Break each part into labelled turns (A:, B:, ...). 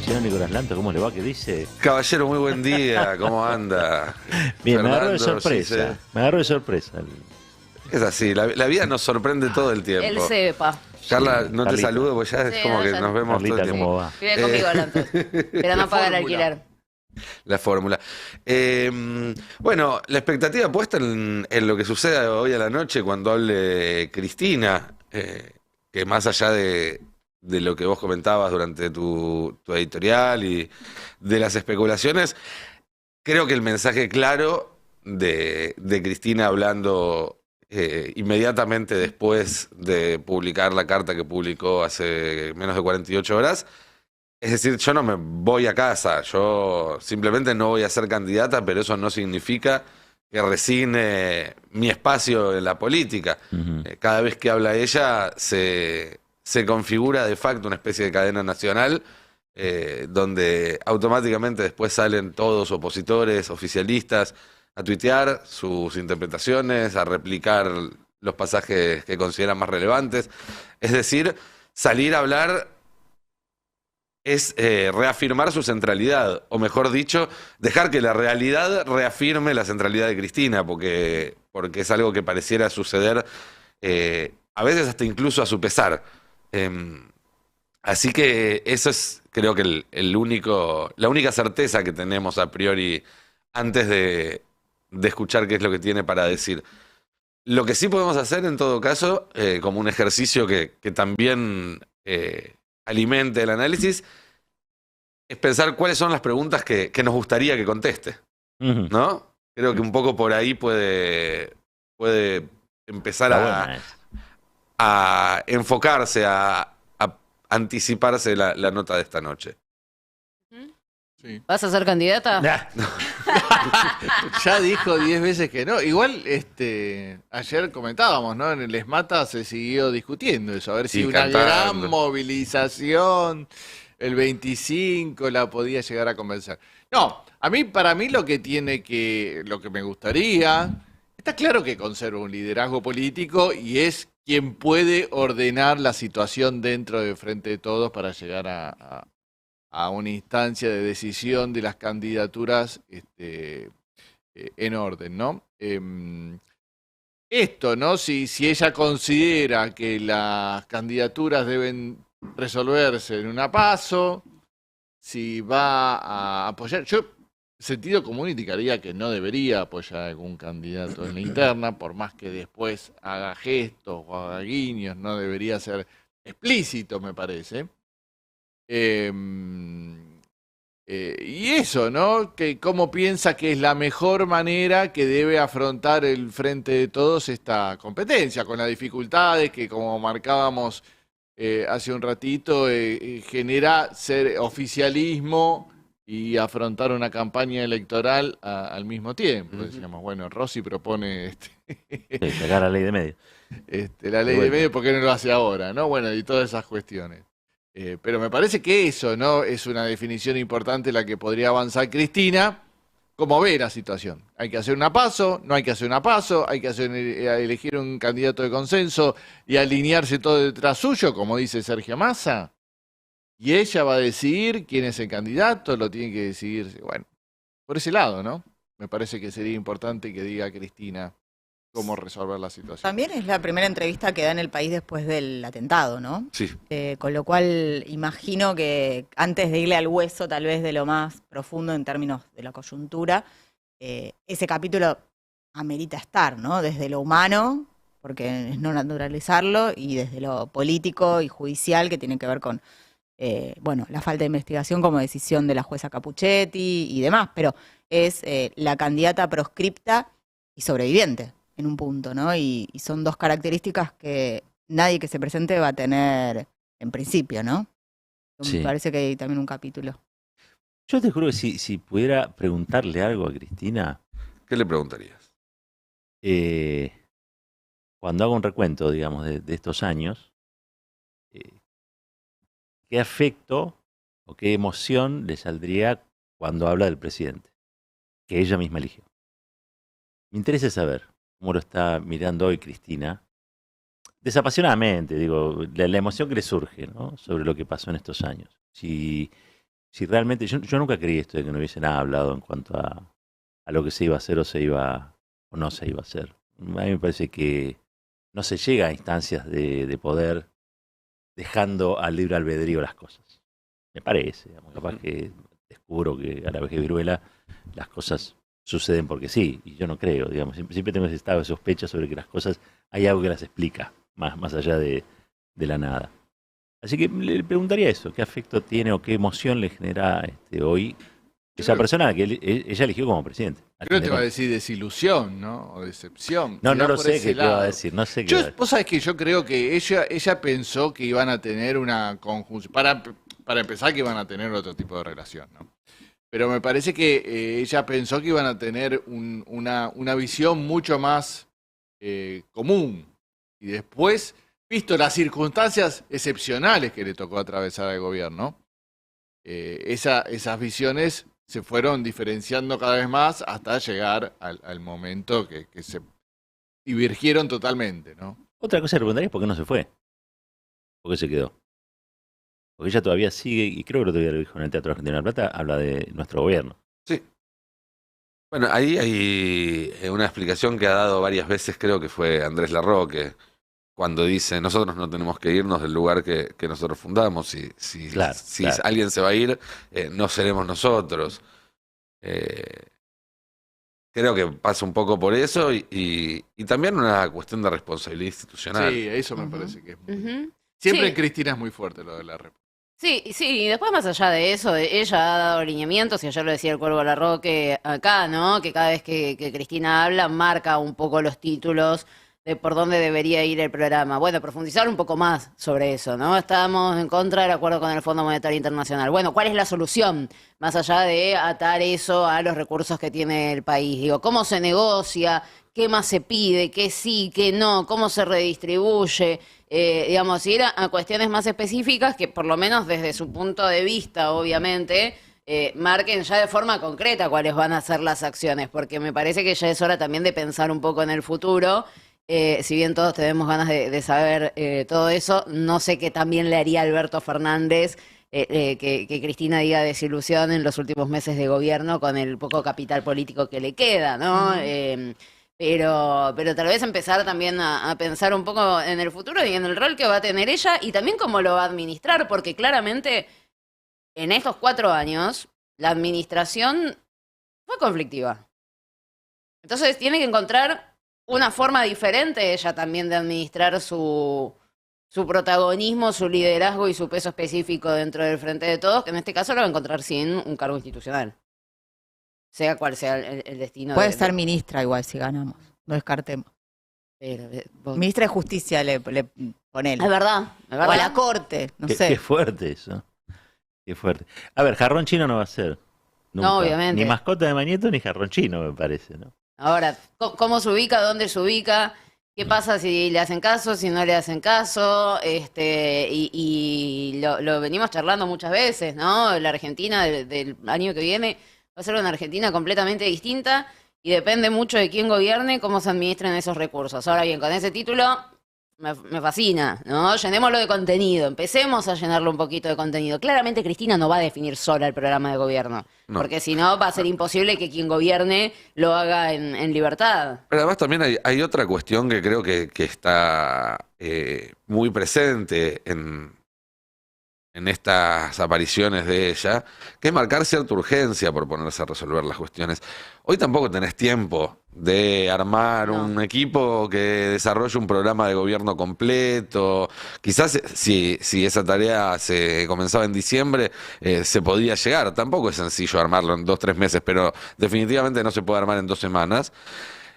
A: señor Nicolás Lanto, ¿cómo le va? ¿Qué dice?
B: Caballero, muy buen día, ¿cómo anda?
A: Bien, me agarró de
B: Fernando,
A: sorpresa.
B: sí,
A: Me agarró de sorpresa.
B: es así, la vida nos sorprende todo el tiempo.
C: Él sepa.
B: Carla,
A: Sí,
B: no te
A: Carlita.
B: saludo porque ya es
C: Sí,
B: como
C: no,
B: que
C: ya
B: nos
C: no.
B: vemos todo
A: Carlita,
B: el tiempo.
A: ¿cómo va?
C: Vive conmigo, Lantos. Pero no paga el alquiler.
B: La fórmula. Bueno, la expectativa puesta en lo que suceda hoy a la noche cuando hable Cristina, que más allá de lo que vos comentabas durante tu editorial y de las especulaciones, creo que el mensaje claro de Cristina hablando inmediatamente después de publicar la carta que publicó hace menos de 48 horas, es decir, yo no me voy a casa, yo simplemente no voy a ser candidata, pero eso no significa que resigne mi espacio en la política.
A: Ujú.
B: Cada vez que habla ella se configura de facto una especie de cadena nacional donde automáticamente después salen todos opositores, oficialistas, a tuitear sus interpretaciones, a replicar los pasajes que consideran más relevantes. Es decir, salir a hablar es reafirmar su centralidad, o mejor dicho, dejar que la realidad reafirme la centralidad de Cristina, porque es algo que pareciera suceder a veces hasta incluso a su pesar. Así que eso es, creo que la única certeza que tenemos a priori antes de escuchar qué es lo que tiene para decir. Lo que sí podemos hacer en todo caso, como un ejercicio que también alimente el análisis, es pensar cuáles son las preguntas que nos gustaría que conteste,
A: Ujú.
B: ¿no? Creo que un poco por ahí puede empezar
A: Está buena esa.
B: a enfocarse, a anticiparse la nota de esta noche.
D: Sí.
C: ¿Vas a ser candidata?
A: Nah.
D: Ya dijo 10 veces que no. Igual, ayer comentábamos, ¿no? En el ESMATA se siguió discutiendo eso. A ver si
B: Sí,
D: una
B: cantando.
D: gran movilización, el 25, la podía llegar a convencer. No, para mí lo que me gustaría, está claro que conserva un liderazgo político y es quien puede ordenar la situación dentro de Frente de Todos para llegar a una instancia de decisión de las candidaturas en orden, ¿no? Esto, ¿no? Si ella considera que las candidaturas deben resolverse en una PASO, si va a apoyar. Yo, sentido común, indicaría que no debería apoyar a algún candidato en la interna, por más que después haga gestos o haga guiños, no debería ser explícito, me parece. Y eso, ¿no? Que cómo piensa que es la mejor manera que debe afrontar el Frente de Todos esta competencia, con las dificultades que, como marcábamos hace un ratito, genera ser oficialismo y afrontar una campaña electoral al mismo tiempo. Decíamos, bueno, Rossi propone
A: Sí, sacar la ley de medios.
D: la ley de medios, ¿por qué no lo hace ahora? ¿No? Bueno, y todas esas cuestiones. Pero me parece que eso, ¿no? Es una definición importante la que podría avanzar Cristina. ¿Cómo ve la situación? ¿Hay que hacer una PASO? ¿No hay que hacer una PASO? ¿Hay que elegir un candidato de consenso y alinearse todo detrás suyo, como dice Sergio Massa? Y ella va a decidir quién es el candidato, lo tiene que decidir. Bueno, por ese lado, ¿no? Me parece que sería importante que diga Cristina cómo resolver la situación.
E: También es la primera entrevista que da en el país después del atentado, ¿no?
B: Sí.
E: Con lo cual imagino que antes de irle al hueso tal vez de lo más profundo en términos de la coyuntura, ese capítulo amerita estar, ¿no? Desde lo humano, porque es no naturalizarlo, y desde lo político y judicial, que tiene que ver con, la falta de investigación como decisión de la jueza Capuchetti y demás, pero es la candidata proscripta y sobreviviente en un punto, ¿no? Y son dos características que nadie que se presente va a tener en principio, ¿no?
A: Sí.
E: Me parece que hay también un capítulo.
A: Yo te juro que si pudiera preguntarle algo a Cristina,
B: ¿Qué le preguntarías?
A: cuando hago un recuento, digamos, de estos años, ¿qué afecto o qué emoción le saldría cuando habla del presidente, que ella misma eligió? Me interesa saber cómo lo está mirando hoy Cristina, desapasionadamente, digo, la emoción que le surge, ¿no? Sobre lo que pasó en estos años. Si si realmente, yo nunca creí esto de que no hubiesen hablado en cuanto a lo que se iba a hacer o no se iba a hacer. A mí me parece que no se llega a instancias de poder dejando al libre albedrío las cosas. Me parece, digamos, capaz que descubro que a la vez que viruela las cosas suceden porque sí, y yo no creo, digamos, siempre tengo ese estado de sospecha sobre que las cosas, hay algo que las explica, más allá de la nada. Así que le preguntaría eso, ¿qué afecto tiene o qué emoción le genera hoy esa persona que ella eligió como presidente?
D: Creo que te va a decir desilusión, ¿no? O decepción.
A: No,
D: Irá
A: no lo
D: por
A: sé
D: ese
A: qué te va
D: lado.
A: a decir, no sé qué va a decir.
D: Vos sabés que yo creo que ella pensó que iban a tener una conjunción. Para empezar, que iban a tener otro tipo de relación, ¿no? Pero me parece que ella pensó que iban a tener una visión mucho más común. Y después, visto las circunstancias excepcionales que le tocó atravesar al gobierno, esas visiones se fueron diferenciando cada vez más hasta llegar al momento que se divergieron totalmente, ¿no?
A: Otra cosa que preguntaría es por qué no se fue. ¿Por qué se quedó? Porque ella todavía sigue, y creo que lo todavía lo dijo en el Teatro Argentino de La Plata, habla de nuestro gobierno.
B: Sí. Bueno, ahí hay una explicación que ha dado varias veces, creo que fue Andrés Larroque, cuando dice, nosotros no tenemos que irnos del lugar que nosotros fundamos, si
A: Claro.
B: alguien se va a ir, no seremos nosotros. Creo que pasa un poco por eso y también una cuestión de responsabilidad institucional.
D: Sí, eso me
E: Ujú.
D: parece que es muy...
C: Ujú.
D: Siempre
C: Sí.
D: en Cristina es muy fuerte lo de la República.
C: Sí, sí, y después más allá de eso, ella ha dado lineamientos, y ayer lo decía el Cuervo Larroque acá, ¿no? Que cada vez que Cristina habla, marca un poco los títulos de por dónde debería ir el programa. Bueno, profundizar un poco más sobre eso, ¿no? Estábamos en contra del acuerdo con el Fondo Monetario Internacional. Bueno, ¿cuál es la solución? Más allá de atar eso a los recursos que tiene el país. Digo, ¿cómo se negocia? ¿Qué más se pide? ¿Qué sí? ¿Qué no? ¿Cómo se redistribuye? Digamos, ir a cuestiones más específicas que por lo menos desde su punto de vista, obviamente, marquen ya de forma concreta cuáles van a ser las acciones, porque me parece que ya es hora también de pensar un poco en el futuro. Si bien todos tenemos ganas de saber todo eso, no sé qué también le haría Alberto Fernández que Cristina diga desilusión en los últimos meses de gobierno con el poco capital político que le queda, ¿no? Pero tal vez empezar también a pensar un poco en el futuro y en el rol que va a tener ella y también cómo lo va a administrar, porque claramente en estos 4 años la administración fue conflictiva. Entonces tiene que encontrar una forma diferente ella también de administrar su protagonismo, su liderazgo y su peso específico dentro del Frente de Todos, que en este caso lo va a encontrar sin un cargo institucional. Sea cual sea el destino.
E: Puede ser ministra igual si ganamos. No descartemos. Ministra de Justicia le ponele.
C: Es verdad, es
E: O a la
C: verdad.
E: corte, no
A: Qué
E: sé.
A: fuerte eso. Qué fuerte. A ver, jarrón chino no va a ser. Nunca.
C: No, obviamente.
A: Ni mascota de Mañeto ni jarrón chino, me parece, ¿no?
C: Ahora, ¿cómo se ubica? ¿Dónde se ubica? ¿Qué pasa si le hacen caso, si no le hacen caso? Y lo venimos charlando muchas veces, ¿no? La Argentina del año que viene va a ser una Argentina completamente distinta y depende mucho de quién gobierne, cómo se administren esos recursos. Ahora bien, con ese título me fascina, ¿no? Llenémoslo de contenido, empecemos a llenarlo un poquito de contenido. Claramente Cristina no va a definir sola el programa de gobierno,
B: No.
C: porque si no va a ser imposible que quien gobierne lo haga en libertad.
B: Pero además también hay otra cuestión que creo que está muy presente en estas apariciones de ella, que es marcar cierta urgencia por ponerse a resolver las cuestiones. Hoy tampoco tenés tiempo de armar
C: No.
B: un equipo que desarrolle un programa de gobierno completo. Quizás si esa tarea se comenzaba en diciembre, se podía llegar. Tampoco es sencillo armarlo en 2 o 3 meses, pero definitivamente no se puede armar en 2 semanas.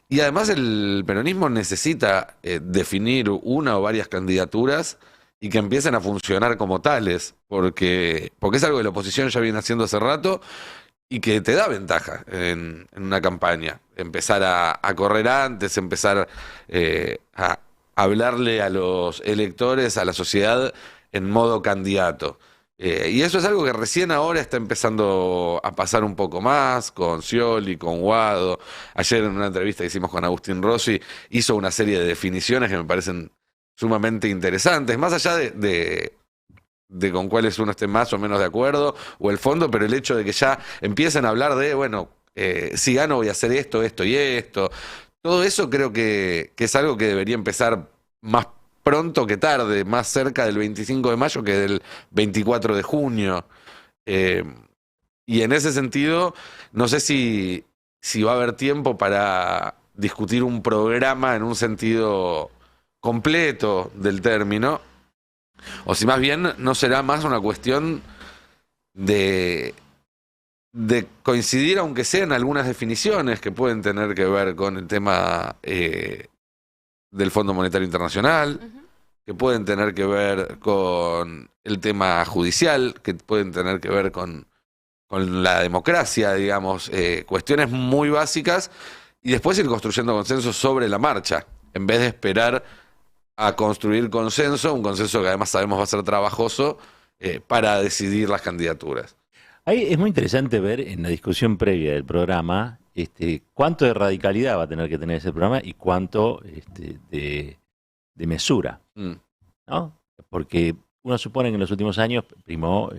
B: Y además el peronismo necesita definir una o varias candidaturas y que empiecen a funcionar como tales, porque es algo que la oposición ya viene haciendo hace rato y que te da ventaja en una campaña. Empezar a correr antes, empezar a hablarle a los electores, a la sociedad en modo candidato. Y eso es algo que recién ahora está empezando a pasar un poco más con Scioli, con Guado. Ayer en una entrevista que hicimos con Agustín Rossi hizo una serie de definiciones que me parecen sumamente interesantes, más allá de de con cuáles uno esté más o menos de acuerdo, o el fondo, pero el hecho de que ya empiecen a hablar de, bueno, si gano voy a hacer esto, esto y esto. Todo eso creo que es algo que debería empezar más pronto que tarde, más cerca del 25 de mayo que del 24 de junio. Y en ese sentido, no sé si va a haber tiempo para discutir un programa en un sentido completo del término, o si más bien no será más una cuestión de coincidir, aunque sea en algunas definiciones que pueden tener que ver con el tema del Fondo Monetario Internacional, que pueden tener que ver con el tema judicial, que pueden tener que ver con la democracia, digamos, cuestiones muy básicas, y después ir construyendo consensos sobre la marcha, en vez de esperar a construir consenso, un consenso que además sabemos va a ser trabajoso, para decidir las candidaturas.
A: Ahí es muy interesante ver en la discusión previa del programa cuánto de radicalidad va a tener que tener ese programa y cuánto de mesura, ¿no? Porque uno supone que en los últimos años primó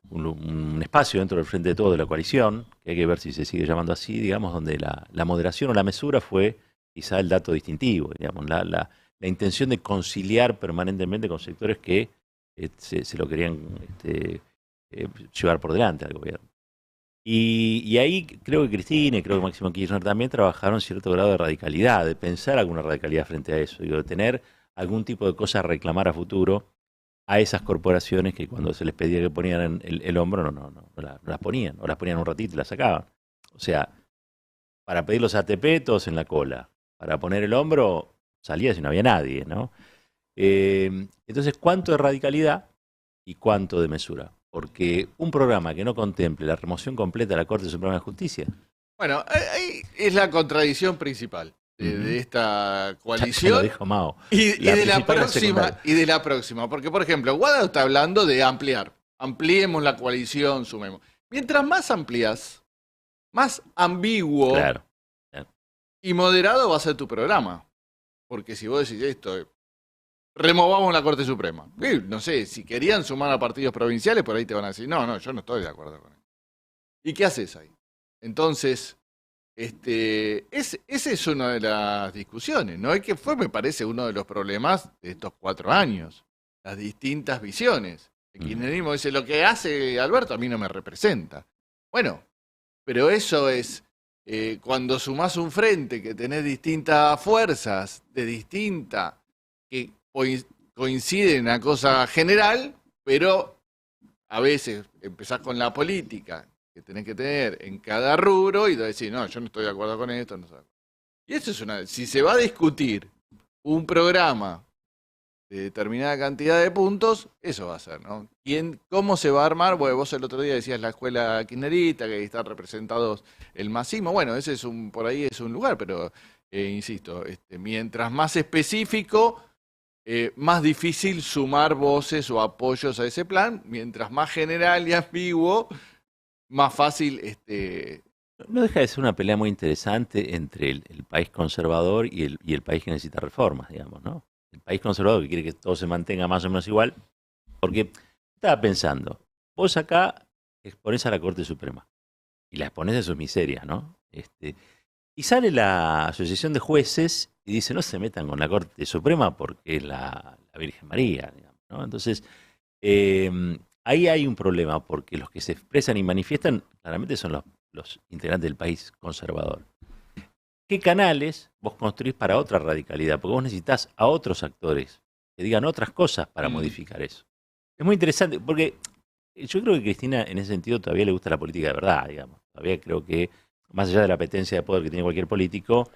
A: un espacio dentro del Frente de Todos de la coalición, que hay que ver si se sigue llamando así, digamos, donde la moderación o la mesura fue quizá el dato distintivo, digamos, la intención de conciliar permanentemente con sectores que se lo querían llevar por delante al gobierno. Y ahí creo que Cristina y creo que Máximo Kirchner también trabajaron cierto grado de radicalidad, de pensar alguna radicalidad frente a eso, digo, de tener algún tipo de cosa a reclamar a futuro a esas corporaciones que cuando se les pedía que ponieran el hombro no las ponían, o las ponían un ratito y las sacaban. O sea, para pedir los ATP todos en la cola, para poner el hombro salía si no había nadie, ¿no? Entonces, ¿cuánto de radicalidad y cuánto de mesura? Porque un programa que no contemple la remoción completa de la Corte Suprema de Justicia.
D: Bueno, ahí es la contradicción principal de esta coalición.
A: Ya lo dijo Mao.
D: Y de la próxima. Porque, por ejemplo, Guado está hablando de ampliar. Ampliemos la coalición, sumemos. Mientras más amplias, más ambiguo y moderado va a ser tu programa. Porque si vos decís esto, removamos la Corte Suprema. No sé, si querían sumar a partidos provinciales, por ahí te van a decir, no, yo no estoy de acuerdo con eso. ¿Y qué haces ahí? Entonces, esa es una de las discusiones, ¿no? Es que me parece, uno de los problemas de estos 4 años. Las distintas visiones. El kirchnerismo dice, lo que hace Alberto a mí no me representa. Bueno, pero eso es... cuando sumás un frente que tenés distintas fuerzas que coinciden en una cosa general, pero a veces empezás con la política que tenés que tener en cada rubro y decís, no, yo no estoy de acuerdo con esto. No estoy de acuerdo. Y eso es si se va a discutir un programa de determinada cantidad de puntos, eso va a ser, ¿no? ¿Cómo se va a armar? Bueno, vos el otro día decías la escuela kirchnerista, que ahí están representados el masismo. Bueno, ese por ahí es un lugar, pero insisto, mientras más específico, más difícil sumar voces o apoyos a ese plan. Mientras más general y ambiguo, más fácil.
A: No deja de ser una pelea muy interesante entre el país conservador y el país que necesita reformas, digamos, ¿no? El país conservador que quiere que todo se mantenga más o menos igual, porque estaba pensando, vos acá exponés a la Corte Suprema y la exponés de sus miserias, ¿no? Y sale la Asociación de Jueces y dice, no se metan con la Corte Suprema porque es la Virgen María, digamos, ¿no? Entonces, ahí hay un problema, porque los que se expresan y manifiestan claramente son los integrantes del país conservador. ¿Qué canales vos construís para otra radicalidad? Porque vos necesitás a otros actores que digan otras cosas para modificar eso. Es muy interesante, porque yo creo que Cristina en ese sentido todavía le gusta la política de verdad, digamos. Todavía creo que, más allá de la apetencia de poder que tiene cualquier político,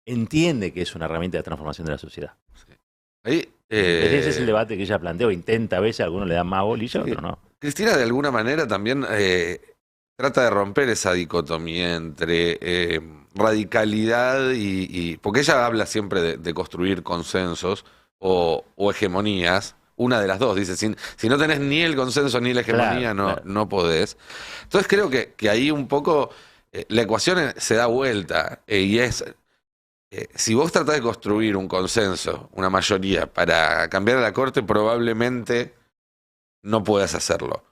A: entiende que es una herramienta de transformación de la sociedad.
B: Sí. Ahí,
A: ese es el debate que ella planteó, intenta, a veces a algunos le dan más bolilla, otros no.
B: Cristina de alguna manera también trata de romper esa dicotomía entre radicalidad y... Porque ella habla siempre de construir consensos o hegemonías. Una de las dos, dice, si no tenés ni el consenso ni la hegemonía, no podés. Entonces creo que ahí un poco la ecuación se da vuelta y es si vos tratás de construir un consenso, una mayoría para cambiar a la Corte, probablemente no puedas hacerlo.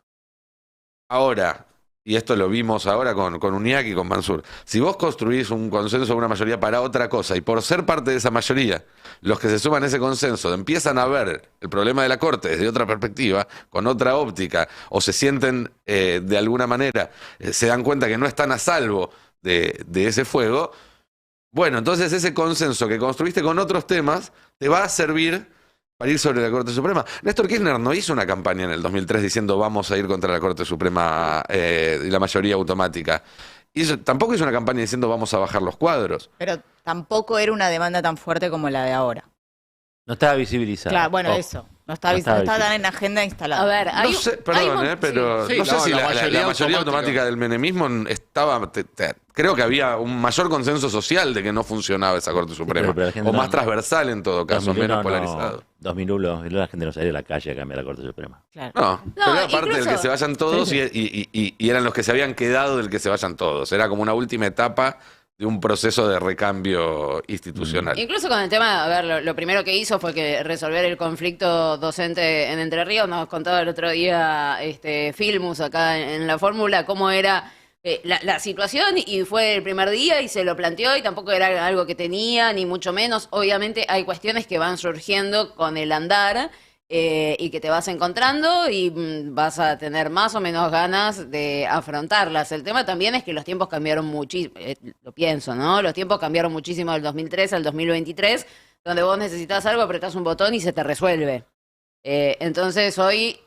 B: Ahora, y esto lo vimos ahora con UNIAC y con Mansur, si vos construís un consenso, una mayoría para otra cosa, y por ser parte de esa mayoría, los que se suman a ese consenso empiezan a ver el problema de la Corte desde otra perspectiva, con otra óptica, o se sienten de alguna manera, se dan cuenta que no están a salvo de ese fuego, bueno, entonces ese consenso que construiste con otros temas te va a servir para ir sobre la Corte Suprema. Néstor Kirchner no hizo una campaña en el 2003 diciendo vamos a ir contra la Corte Suprema y la mayoría automática. Tampoco hizo una campaña diciendo vamos a bajar los cuadros.
E: Pero tampoco era una demanda tan fuerte como la de ahora.
A: No estaba visibilizada.
E: Claro, bueno,
A: Ojo.
E: eso. No estaba tan en agenda instalada.
C: A ver,
B: No sé, perdón, pero
D: Sí,
B: no sé
D: no,
B: si
D: la
B: la
D: mayoría
B: mayoría automática
D: automática
B: del menemismo estaba... creo que había un mayor consenso social de que no funcionaba esa Corte Suprema.
A: pero la gente
B: O
A: no-
B: más transversal en todo caso,
A: 2001
B: menos polarizado.
A: 2001, la gente no salía a la calle a cambiar la Corte Suprema.
E: Claro.
B: No, pero era parte del
C: incluso-
B: que se vayan todos
A: Sí,
B: y eran los que se habían quedado del que se vayan todos. Era como una última etapa de un proceso de recambio institucional.
C: Incluso con el tema, a ver, lo primero que hizo fue que resolver el conflicto docente en Entre Ríos. Nos contaba el otro día Filmus acá en la fórmula cómo era la situación, y fue el primer día y se lo planteó y tampoco era algo que tenía, ni mucho menos. Obviamente hay cuestiones que van surgiendo con el andar. Y que te vas encontrando y vas a tener más o menos ganas de afrontarlas. El tema también es que los tiempos cambiaron muchísimo, lo pienso, ¿no? Los tiempos cambiaron muchísimo del 2003 al 2023, donde vos necesitas algo, apretás un botón y se te resuelve. Entonces hoy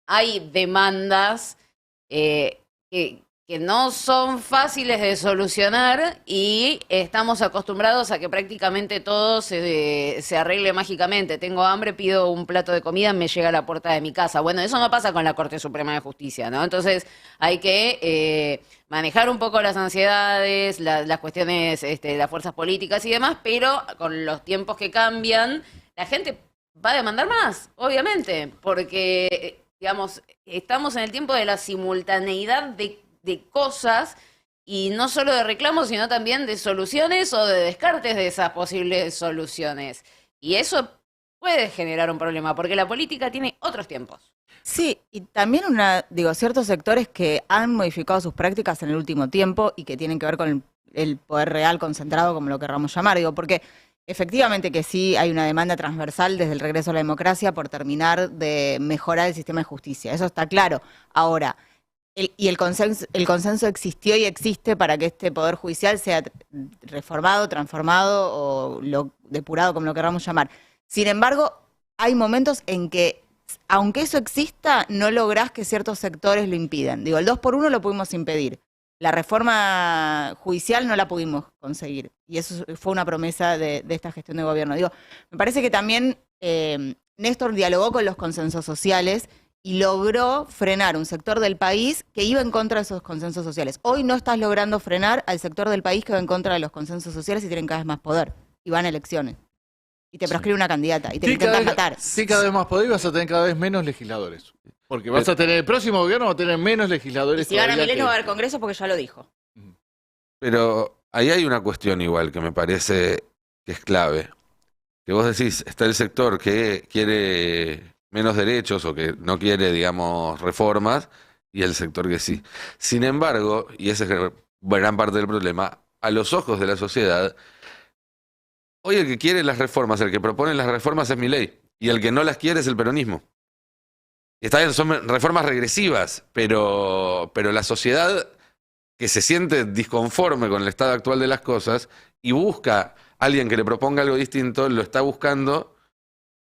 C: hay demandas que no son fáciles de solucionar y estamos acostumbrados a que prácticamente todo se arregle mágicamente. Tengo hambre, pido un plato de comida, me llega a la puerta de mi casa. Bueno, eso no pasa con la Corte Suprema de Justicia, ¿no? Entonces hay que manejar un poco las ansiedades, las cuestiones, las fuerzas políticas y demás, pero con los tiempos que cambian, la gente va a demandar más, obviamente, porque, digamos, estamos en el tiempo de la simultaneidad de cosas, y no solo de reclamos, sino también de soluciones o de descartes de esas posibles soluciones. Y eso puede generar un problema, porque la política tiene otros tiempos.
E: Sí, y también ciertos sectores que han modificado sus prácticas en el último tiempo y que tienen que ver con el poder real concentrado, como lo querramos llamar, porque efectivamente que sí hay una demanda transversal desde el regreso a la democracia por terminar de mejorar el sistema de justicia, eso está claro. Ahora, el consenso existió y existe para que este poder judicial sea reformado, transformado o depurado, como lo queramos llamar. Sin embargo, hay momentos en que, aunque eso exista, no lográs que ciertos sectores lo impiden. El 2x1 lo pudimos impedir. La reforma judicial no la pudimos conseguir. Y eso fue una promesa de esta gestión de gobierno. Me parece que también Néstor dialogó con los consensos sociales y logró frenar un sector del país que iba en contra de esos consensos sociales. Hoy no estás logrando frenar al sector del país que va en contra de los consensos sociales y tienen cada vez más poder. Y van a elecciones. Y te proscribe una candidata. Y te intentan matar.
D: Sí, cada vez más poder y vas a tener cada vez menos legisladores. Porque vas a tener el próximo gobierno, va a tener menos
E: Y
D: legisladores.
E: si gana
D: todavía
E: Milei no va a
D: que-
E: haber congreso porque ya lo dijo.
B: Pero ahí hay una cuestión igual que me parece que es clave. Que vos decís, está el sector que quiere menos derechos o que no quiere, digamos, reformas, y el sector que sí. Sin embargo, y ese es gran parte del problema, a los ojos de la sociedad, hoy el que quiere las reformas, el que propone las reformas es Milei, y el que no las quiere es el peronismo. Está bien, son reformas regresivas, pero la sociedad que se siente disconforme con el estado actual de las cosas y busca a alguien que le proponga algo distinto, lo está buscando,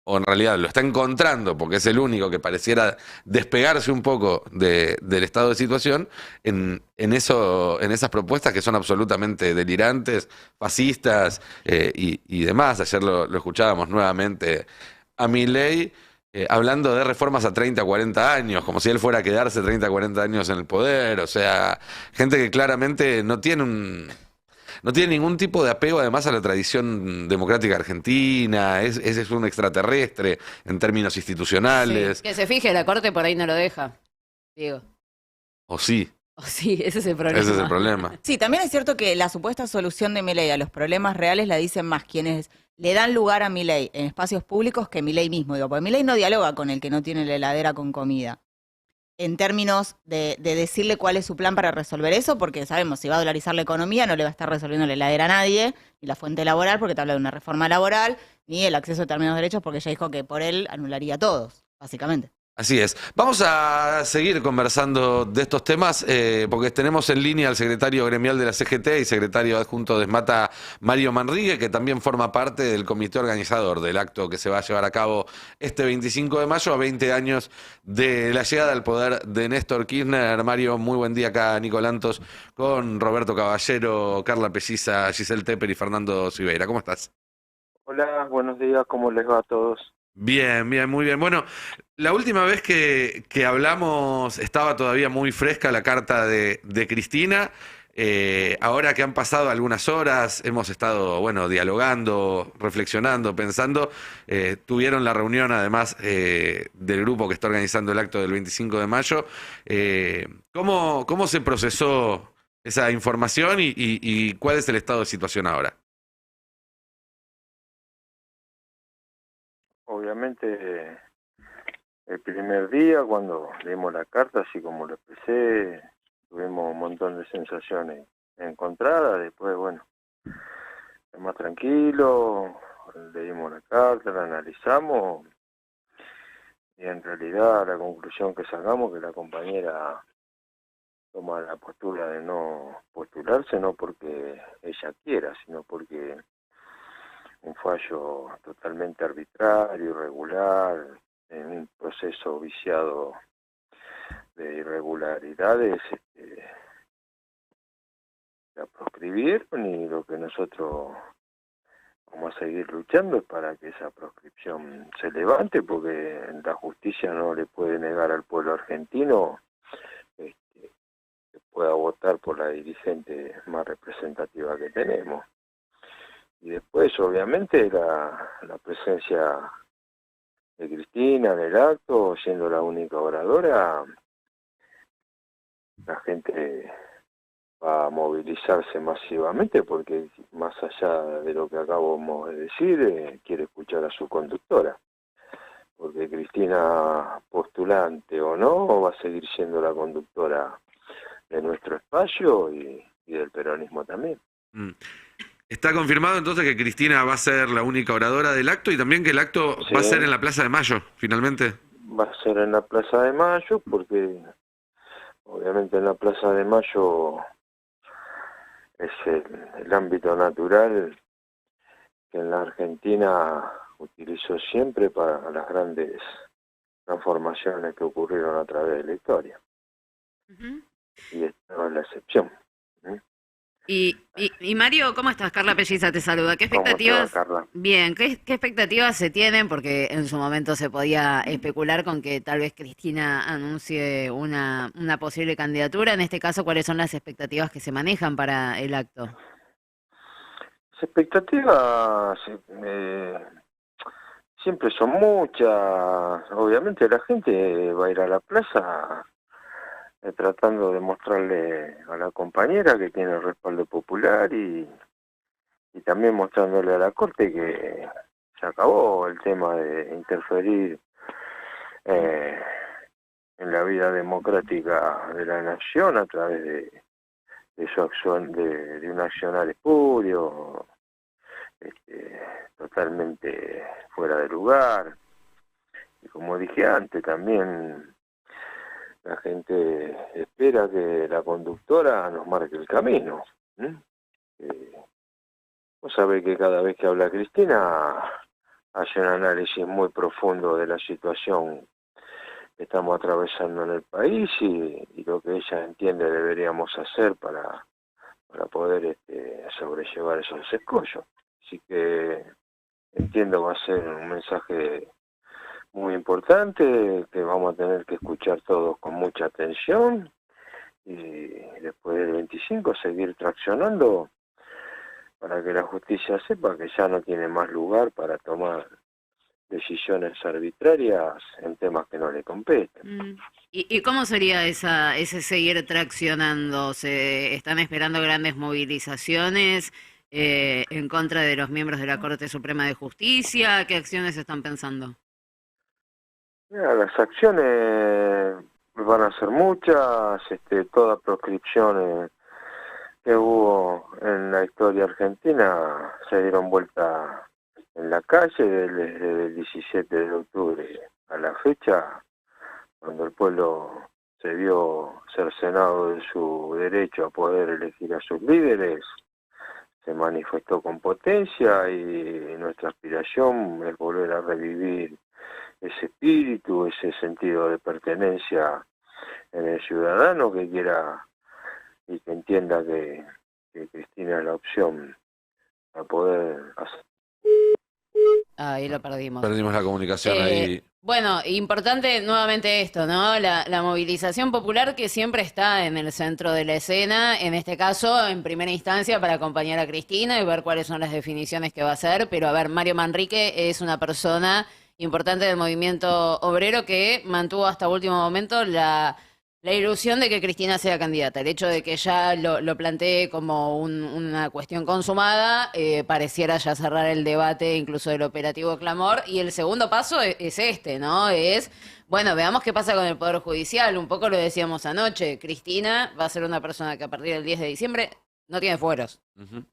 B: o en realidad lo está encontrando, porque es el único que pareciera despegarse un poco del estado de situación, en esas propuestas que son absolutamente delirantes, fascistas y demás. Ayer lo escuchábamos nuevamente a Milei hablando de reformas a 30, 40 años, como si él fuera a quedarse 30, 40 años en el poder. O sea, gente que claramente no tiene ningún tipo de apego además a la tradición democrática argentina, ese es un extraterrestre en términos institucionales.
C: Que se fije, la Corte por ahí no lo deja, digo.
B: O sí.
C: Sí, ese es el problema.
B: Ese es el problema.
E: Sí, también es cierto que la supuesta solución de Milei a los problemas reales la dicen más quienes le dan lugar a Milei en espacios públicos que Milei mismo. Digo, porque Milei no dialoga con el que no tiene la heladera con comida. En términos de decirle cuál es su plan para resolver eso, porque sabemos, si va a dolarizar la economía, no le va a estar resolviendo la heladera a nadie, ni la fuente laboral, porque te habla de una reforma laboral, ni el acceso a determinados derechos, porque ya dijo que por él anularía a todos, básicamente.
B: Así es. Vamos a seguir conversando de estos temas porque tenemos en línea al secretario gremial de la CGT y secretario adjunto de SMATA, Mario Manrique, que también forma parte del comité organizador del acto que se va a llevar a cabo este 25 de mayo, a 20 años de la llegada al poder de Néstor Kirchner. Mario, muy buen día acá, Nico Lantos, con Roberto Caballero, Carla Pelliza, Giselle Tepper y Fernando Siveira. ¿Cómo estás?
F: Hola, buenos días, ¿cómo les va a todos?
B: Bien, bien, muy bien. Bueno, la última vez que hablamos estaba todavía muy fresca la carta de Cristina. Ahora que han pasado algunas horas, hemos estado, bueno, dialogando, reflexionando, pensando. Tuvieron la reunión, además, del grupo que está organizando el acto del 25 de mayo. ¿Cómo se procesó esa información y cuál es el estado de situación ahora?
F: Obviamente, el primer día, cuando leímos la carta, así como lo expresé, tuvimos un montón de sensaciones encontradas. Después, bueno, más tranquilo, leímos la carta, la analizamos, y en realidad la conclusión que sacamos que la compañera toma la postura de no postularse, no porque ella quiera, sino porque un fallo totalmente arbitrario, irregular, en un proceso viciado de irregularidades, la proscribieron, y lo que nosotros vamos a seguir luchando es para que esa proscripción se levante, porque la justicia no le puede negar al pueblo argentino que pueda votar por la dirigente más representativa que tenemos. Y después, obviamente, la presencia de Cristina en el acto, siendo la única oradora, la gente va a movilizarse masivamente, porque más allá de lo que acabamos de decir, quiere escuchar a su conductora. Porque Cristina, postulante o no, va a seguir siendo la conductora de nuestro espacio y del peronismo también.
B: ¿Está confirmado entonces que Cristina va a ser la única oradora del acto y también que el acto
F: Sí,
B: va a ser en la Plaza de Mayo, finalmente?
F: va a ser en la Plaza de Mayo, porque obviamente en la Plaza de Mayo es el ámbito natural que en la Argentina utilizó siempre para las grandes transformaciones que ocurrieron a través de la historia.
C: Ujú.
F: Y esta no es la excepción.
C: Y Mario, ¿cómo estás? Carla Pelliza te saluda. ¿Qué
F: ¿Cómo te va,
C: expectativas?
F: Carla?
C: Bien, ¿qué expectativas se tienen? Porque en su momento se podía especular con que tal vez Cristina anuncie una posible candidatura. En este caso, ¿cuáles son las expectativas que se manejan para el acto?
F: Las expectativas siempre son muchas. Obviamente la gente va a ir a la plaza tratando de mostrarle a la compañera que tiene el respaldo popular, y también mostrándole a la Corte que se acabó el tema de interferir en la vida democrática de la nación a través de su acción, de un accionar espurio, totalmente fuera de lugar. Y como dije antes, también la gente espera que la conductora nos marque el camino. Vos sabés que cada vez que habla Cristina hace un análisis muy profundo de la situación que estamos atravesando en el país y lo que ella entiende deberíamos hacer para poder sobrellevar esos escollos. Así que entiendo va a ser un mensaje muy importante que vamos a tener que escuchar todos con mucha atención, y después del 25 seguir traccionando para que la justicia sepa que ya no tiene más lugar para tomar decisiones arbitrarias en temas que no le competen.
C: ¿Y cómo sería ese seguir traccionando? ¿Se están esperando grandes movilizaciones en contra de los miembros de la Corte Suprema de Justicia? ¿Qué acciones están pensando?
F: Mira, las acciones van a ser muchas, toda proscripción que hubo en la historia argentina se dieron vuelta en la calle desde el 17 de octubre a la fecha, cuando el pueblo se vio cercenado de su derecho a poder elegir a sus líderes, se manifestó con potencia y nuestra aspiración es volver a revivir ese espíritu, ese sentido de pertenencia en el ciudadano que quiera y que entienda que Cristina es la opción a poder hacer.
C: Ahí lo perdimos.
B: Perdimos la comunicación ahí.
C: Bueno, importante nuevamente esto, ¿no? La movilización popular que siempre está en el centro de la escena, en este caso, en primera instancia, para acompañar a Cristina y ver cuáles son las definiciones que va a hacer. Pero a ver, Mario Manrique es una persona importante del movimiento obrero que mantuvo hasta último momento la ilusión de que Cristina sea candidata. El hecho de que ya lo plantee como una cuestión consumada, pareciera ya cerrar el debate incluso del operativo Clamor. Y el segundo paso es este, ¿no? Es, bueno, veamos qué pasa con el Poder Judicial. Un poco lo decíamos anoche. Cristina va a ser una persona que a partir del 10 de diciembre no tiene fueros.
B: Ujú.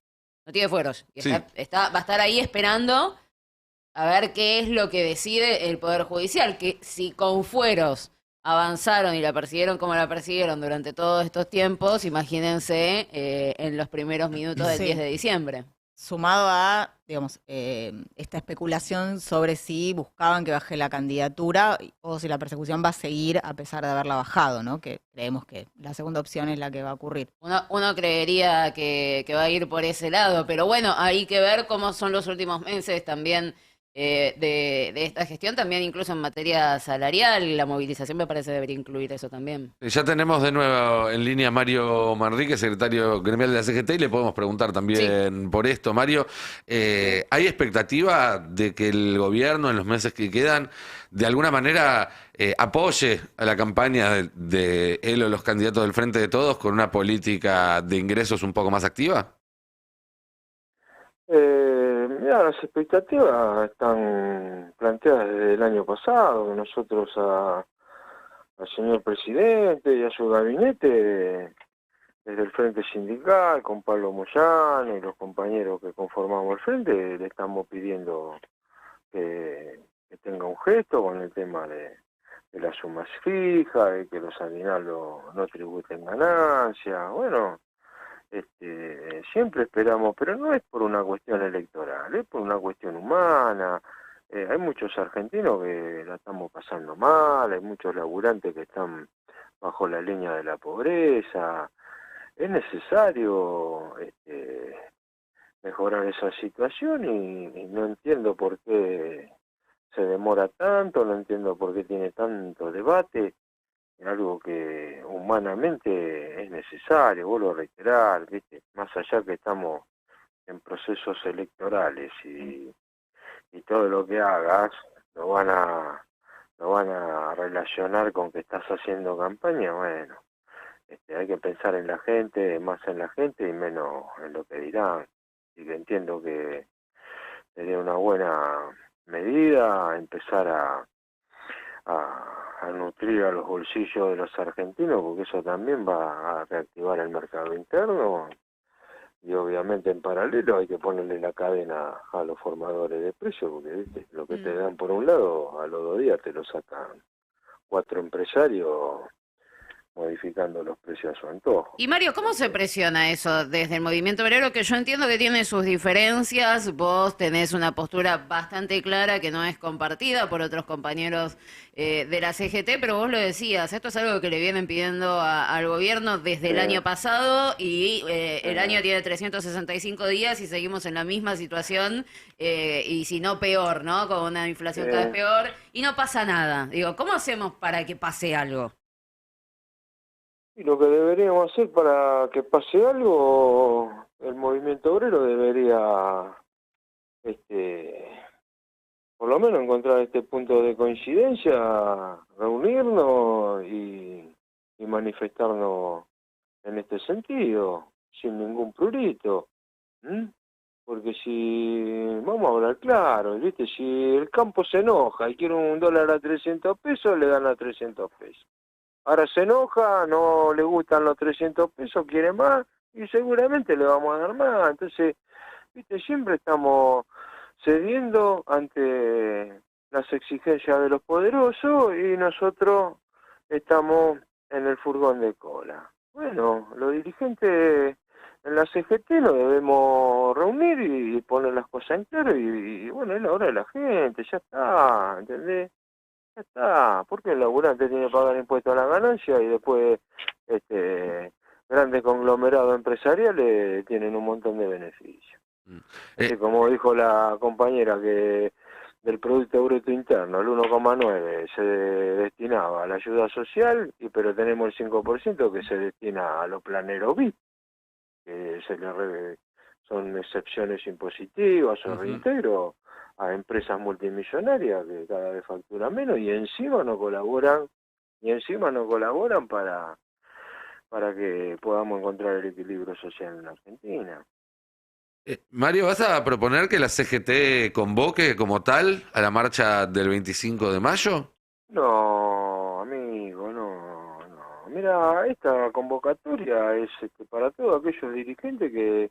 C: No tiene fueros. Y
B: Sí.
C: va a estar ahí esperando a ver qué es lo que decide el Poder Judicial. Que si con fueros avanzaron y la persiguieron como la persiguieron durante todos estos tiempos, imagínense en los primeros minutos del
E: Sí.
C: 10 de diciembre.
E: Sumado a, digamos, esta especulación sobre si buscaban que baje la candidatura o si la persecución va a seguir a pesar de haberla bajado, ¿no? Que creemos que la segunda opción es la que va a ocurrir.
C: Uno creería que va a ir por ese lado, pero bueno, hay que ver cómo son los últimos meses también de esta gestión, también incluso en materia salarial. La movilización me parece debería incluir eso también.
B: Ya tenemos de nuevo en línea a Mario Manrique, secretario gremial de la CGT, y le podemos preguntar también por esto. Mario, ¿hay expectativa de que el gobierno en los meses que quedan de alguna manera apoye a la campaña de él o los candidatos del Frente de Todos con una política de ingresos un poco más activa?
F: Mira, las expectativas están planteadas desde el año pasado, que nosotros al señor presidente y a su gabinete, desde el Frente Sindical, con Pablo Moyano y los compañeros que conformamos el Frente, le estamos pidiendo que tenga un gesto con el tema de las sumas fijas, de que los aguinaldos no tributen ganancias. Bueno, siempre esperamos, pero no es por una cuestión electoral, es por una cuestión humana. Hay muchos argentinos que la estamos pasando mal, hay muchos laburantes que están bajo la línea de la pobreza. Es necesario mejorar esa situación y no entiendo por qué se demora tanto, no entiendo por qué tiene tanto debate. Es algo que humanamente es necesario, vuelvo a reiterar, ¿viste? Más allá que estamos en procesos electorales y todo lo que hagas lo van a relacionar con que estás haciendo campaña. Bueno, hay que pensar en la gente, más en la gente y menos en lo que dirán. Y que entiendo que sería una buena medida empezar a nutrir a los bolsillos de los argentinos, porque eso también va a reactivar el mercado interno. Y obviamente en paralelo hay que ponerle la cadena a los formadores de precios, porque ¿viste? Lo que te dan por un lado, a los 2 días te lo sacan 4 empresarios modificando los precios a su antojo.
C: Y Mario, ¿cómo se presiona eso desde el movimiento obrero? Que yo entiendo que tiene sus diferencias, vos tenés una postura bastante clara que no es compartida por otros compañeros de la CGT, pero vos lo decías, esto es algo que le vienen pidiendo al gobierno desde el año pasado y el año tiene 365 días y seguimos en la misma situación y si no peor, ¿no? Con una inflación cada vez peor y no pasa nada. Digo, ¿cómo hacemos para que pase algo?
F: Y lo que deberíamos hacer para que pase algo, el movimiento obrero debería por lo menos encontrar este punto de coincidencia, reunirnos y manifestarnos en este sentido, sin ningún prurito. ¿Mm? Porque si, vamos a hablar claro, ¿viste? Si el campo se enoja y quiere un dólar a 300 pesos, le dan a 300 pesos. Ahora se enoja, no le gustan los 300 pesos, quiere más y seguramente le vamos a dar más. Entonces, ¿viste? Siempre estamos cediendo ante las exigencias de los poderosos y nosotros estamos en el furgón de cola. Bueno, los dirigentes en la CGT nos debemos reunir y poner las cosas en claro y bueno, es la hora de la gente, ya está, ¿entendés? Ya está. ¿Por qué el laburante tiene que pagar impuestos a la ganancia y después grandes conglomerados empresariales tienen un montón de beneficios? Así como dijo la compañera que del Producto Bruto Interno, el 1,9 se destinaba a la ayuda social, pero tenemos el 5% que se destina a los planeros VIP, que son excepciones impositivas o reintegro a empresas multimillonarias que cada vez facturan menos y encima no colaboran para que podamos encontrar el equilibrio social en la Argentina.
B: Mario, ¿vas a proponer que la CGT convoque como tal a la marcha del 25 de mayo?
F: No, amigo, no. Mira, esta convocatoria es para todos aquellos dirigentes que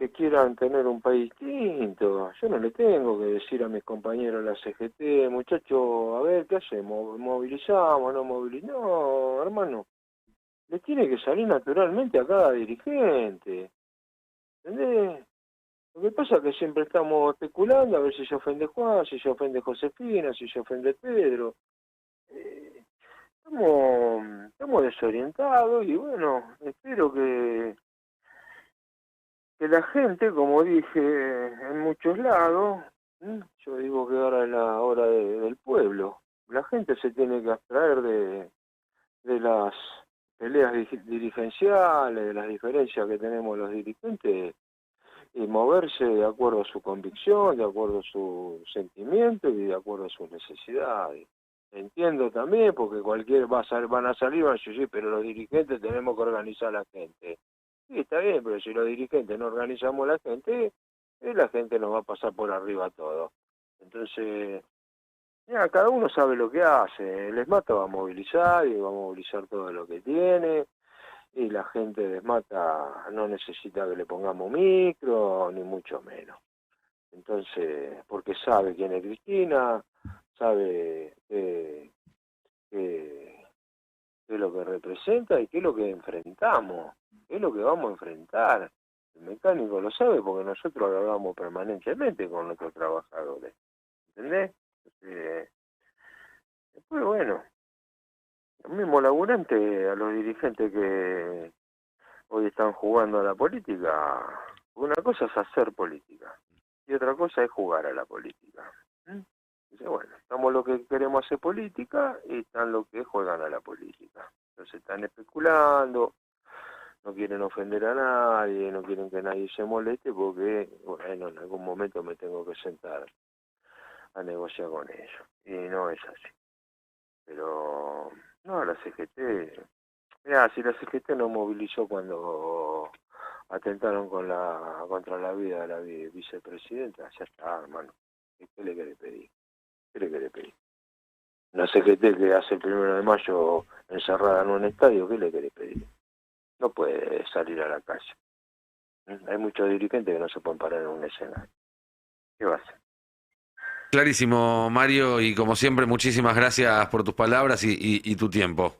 F: quieran tener un país distinto. Yo no le tengo que decir a mis compañeros de la CGT, muchachos, a ver, ¿qué hacemos? ¿Movilizamos? ¿No movilizamos? No, hermano. Les tiene que salir naturalmente a cada dirigente. ¿Entendés? Lo que pasa es que siempre estamos especulando a ver si se ofende Juan, si se ofende Josefina, si se ofende Pedro. Estamos desorientados y bueno, espero que la gente, como dije en muchos lados, yo digo que ahora es la hora del pueblo. La gente se tiene que abstraer de las peleas dirigenciales, de las diferencias que tenemos los dirigentes y moverse de acuerdo a su convicción, de acuerdo a su sentimiento y de acuerdo a sus necesidades. Entiendo también, porque van a salir, van a decir, sí, pero los dirigentes tenemos que organizar a la gente. Sí, está bien, pero si los dirigentes no organizamos a la gente nos va a pasar por arriba todo. Entonces, ya, cada uno sabe lo que hace. El ESMATA va a movilizar y va a movilizar todo lo que tiene. Y la gente de ESMATA no necesita que le pongamos micro, ni mucho menos. Entonces, porque sabe quién es Cristina, sabe qué es lo que representa y qué es lo que enfrentamos, qué es lo que vamos a enfrentar. El mecánico lo sabe porque nosotros hablamos permanentemente con nuestros trabajadores. ¿Entendés? Después, bueno, los mismos laburantes, a los dirigentes que hoy están jugando a la política, una cosa es hacer política y otra cosa es jugar a la política. Dice, bueno, estamos los que queremos hacer política y están los que juegan a la política. Entonces están especulando, no quieren ofender a nadie, no quieren que nadie se moleste porque, bueno, en algún momento me tengo que sentar a negociar con ellos. Y no es así. Pero, no, la CGT... Mira, si la CGT no movilizó cuando atentaron contra la vida de la vicepresidenta, ya está, hermano. ¿Qué le quiere pedir? ¿Qué le quiere pedir? Una CGT que hace el 1 de mayo encerrada en un estadio, ¿qué le quiere pedir? No puede salir a la calle. Hay muchos dirigentes que no se pueden parar en un escenario. ¿Qué va a hacer?
B: Clarísimo, Mario, y como siempre, muchísimas gracias por tus palabras y tu tiempo.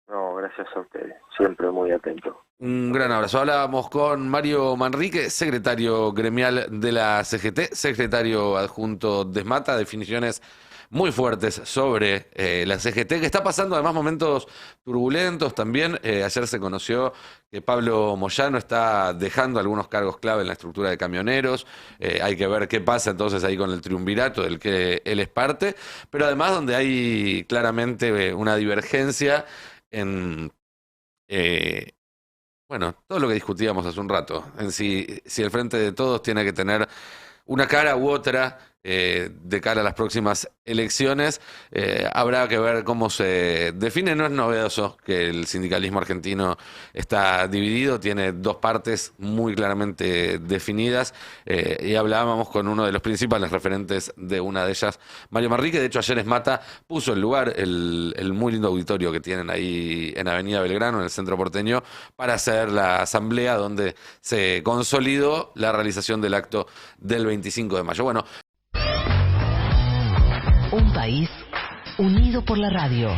F: No, gracias a ustedes. Siempre muy atento.
B: Un gran abrazo. Hablábamos con Mario Manrique, secretario gremial de la CGT, secretario adjunto de ESMATA, definiciones muy fuertes sobre la CGT, que está pasando además momentos turbulentos también. Ayer se conoció que Pablo Moyano está dejando algunos cargos clave en la estructura de camioneros. Hay que ver qué pasa entonces ahí con el triunvirato del que él es parte, pero además donde hay claramente una divergencia en... bueno, todo lo que discutíamos hace un rato, en si el Frente de Todos tiene que tener una cara u otra de cara a las próximas elecciones. Habrá que ver cómo se define. No es novedoso que el sindicalismo argentino está dividido, tiene dos partes muy claramente definidas, y hablábamos con uno de los principales referentes de una de ellas, Mario Marrí, que de hecho ayer Esmata puso el lugar, el muy lindo auditorio que tienen ahí en Avenida Belgrano, en el centro porteño, para hacer la asamblea donde se consolidó la realización del acto del 25 de mayo. Bueno,
G: Un país unido por la radio.